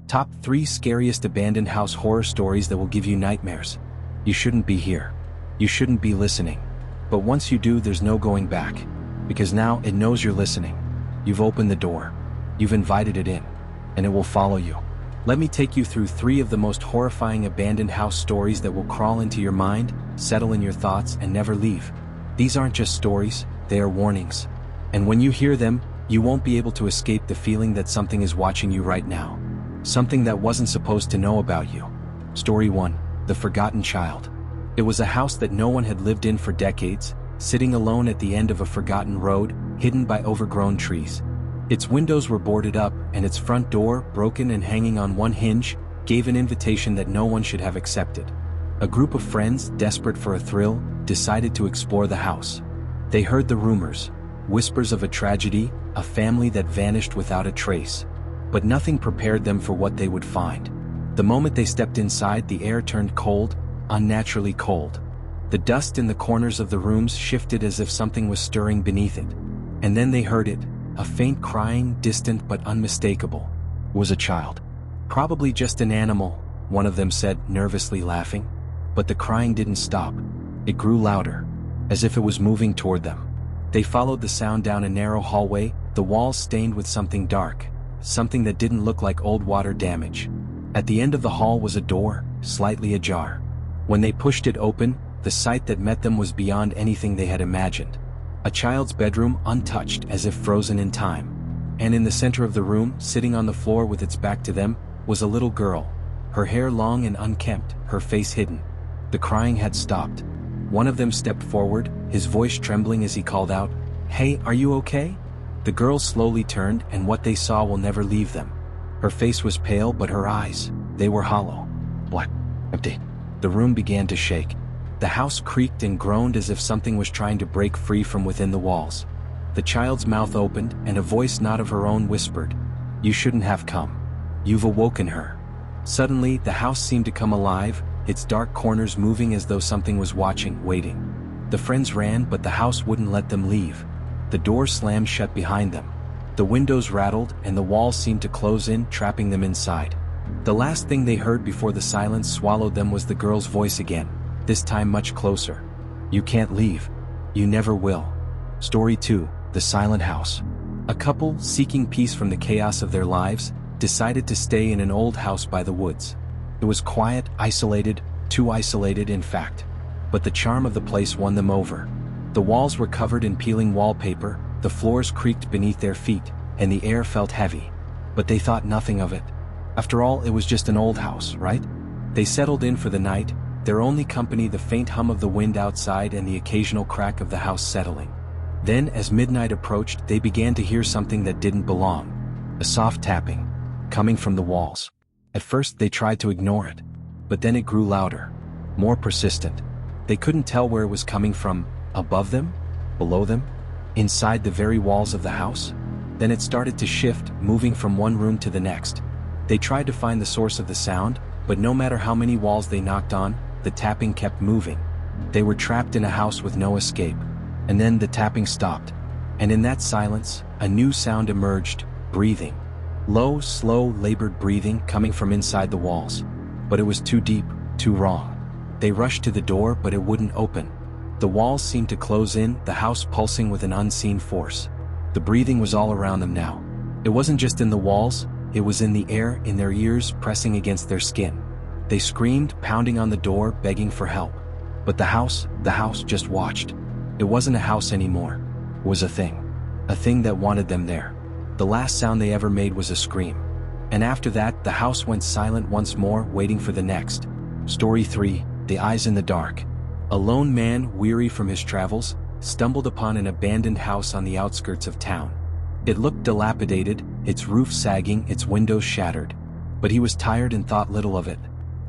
Top 3 Scariest Abandoned House Horror Stories that will give you nightmares. You shouldn't be here. You shouldn't be listening. But once you do, there's no going back. Because now it knows you're listening. You've opened the door. You've invited it in. And it will follow you. Let me take you through 3 of the most horrifying abandoned house stories that will crawl into your mind, settle in your thoughts, and never leave. These aren't just stories, they are warnings. And when you hear them, you won't be able to escape the feeling that something is watching you right now. Something that wasn't supposed to know about you. Story 1. The Forgotten Child. It was a house that no one had lived in for decades, sitting alone at the end of a forgotten road, hidden by overgrown trees. Its windows were boarded up, and its front door, broken and hanging on one hinge, gave an invitation that no one should have accepted. A group of friends, desperate for a thrill, decided to explore the house. They heard the rumors, whispers of a tragedy, a family that vanished without a trace. But nothing prepared them for what they would find. The moment they stepped inside, the air turned cold, unnaturally cold. The dust in the corners of the rooms shifted as if something was stirring beneath it. And then they heard it, a faint crying, distant but unmistakable. It was a child. Probably just an animal, one of them said, nervously laughing. But the crying didn't stop. It grew louder, as if it was moving toward them. They followed the sound down a narrow hallway, the walls stained with something dark. Something that didn't look like old water damage. At the end of the hall was a door, slightly ajar. When they pushed it open, the sight that met them was beyond anything they had imagined. A child's bedroom, untouched, as if frozen in time. And in the center of the room, sitting on the floor with its back to them, was a little girl. Her hair long and unkempt, her face hidden. The crying had stopped. One of them stepped forward, his voice trembling as he called out, "Hey, are you okay?" The girl slowly turned, and what they saw will never leave them. Her face was pale, but her eyes, they were hollow. Black. Empty. The room began to shake. The house creaked and groaned as if something was trying to break free from within the walls. The child's mouth opened, and a voice not of her own whispered, "You shouldn't have come. You've awoken her." Suddenly, the house seemed to come alive, its dark corners moving as though something was watching, waiting. The friends ran, but the house wouldn't let them leave. The door slammed shut behind them. The windows rattled, and the walls seemed to close in, trapping them inside. The last thing they heard before the silence swallowed them was the girl's voice again, this time much closer. "You can't leave. You never will." Story 2. The Silent House. A couple, seeking peace from the chaos of their lives, decided to stay in an old house by the woods. It was quiet, isolated, too isolated in fact. But the charm of the place won them over. The walls were covered in peeling wallpaper, the floors creaked beneath their feet, and the air felt heavy. But they thought nothing of it. After all, it was just an old house, right? They settled in for the night, their only company the faint hum of the wind outside and the occasional crack of the house settling. Then, as midnight approached, they began to hear something that didn't belong. A soft tapping, coming from the walls. At first they tried to ignore it, but then it grew louder, more persistent. They couldn't tell where it was coming from. Above them? Below them? Inside the very walls of the house? Then it started to shift, moving from one room to the next. They tried to find the source of the sound, but no matter how many walls they knocked on, the tapping kept moving. They were trapped in a house with no escape. And then the tapping stopped. And in that silence, a new sound emerged, breathing. Low, slow, labored breathing coming from inside the walls. But it was too deep, too wrong. They rushed to the door, but it wouldn't open. The walls seemed to close in, the house pulsing with an unseen force. The breathing was all around them now. It wasn't just in the walls, it was in the air, in their ears, pressing against their skin. They screamed, pounding on the door, begging for help. But the house just watched. It wasn't a house anymore. It was a thing. A thing that wanted them there. The last sound they ever made was a scream. And after that, the house went silent once more, waiting for the next. Story 3. The Eyes in the Dark. A lone man, weary from his travels, stumbled upon an abandoned house on the outskirts of town. It looked dilapidated, its roof sagging, its windows shattered. But he was tired and thought little of it.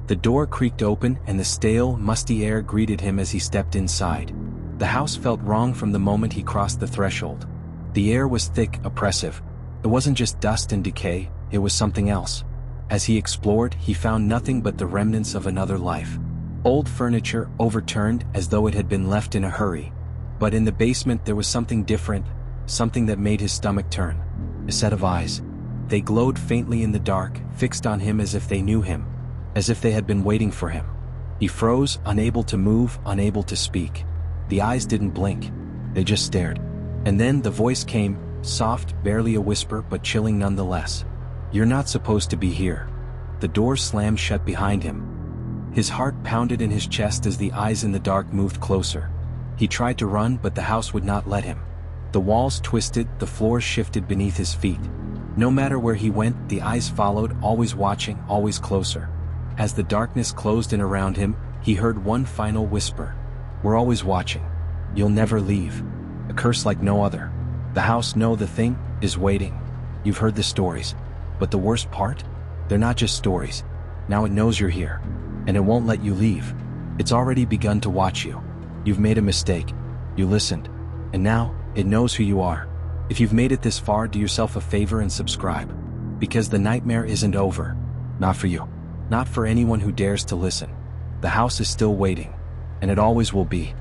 The door creaked open, and the stale, musty air greeted him as he stepped inside. The house felt wrong from the moment he crossed the threshold. The air was thick, oppressive. It wasn't just dust and decay, it was something else. As he explored, he found nothing but the remnants of another life. Old furniture, overturned as though it had been left in a hurry. But in the basement there was something different, something that made his stomach turn. A set of eyes. They glowed faintly in the dark, fixed on him as if they knew him, as if they had been waiting for him. He froze, unable to move, unable to speak. The eyes didn't blink. They just stared. And then the voice came, soft, barely a whisper, but chilling nonetheless. "You're not supposed to be here." The door slammed shut behind him. His heart pounded in his chest as the eyes in the dark moved closer. He tried to run, but the house would not let him. The walls twisted, the floor shifted beneath his feet. No matter where he went, the eyes followed, always watching, always closer. As the darkness closed in around him, he heard one final whisper. "We're always watching. You'll never leave." A curse like no other. The house, no, the thing, is waiting. You've heard the stories. But the worst part? They're not just stories. Now it knows you're here. And it won't let you leave. It's already begun to watch you. You've made a mistake. You listened. And now, it knows who you are. If you've made it this far, do yourself a favor and subscribe. Because the nightmare isn't over. Not for you. Not for anyone who dares to listen. The house is still waiting. And it always will be.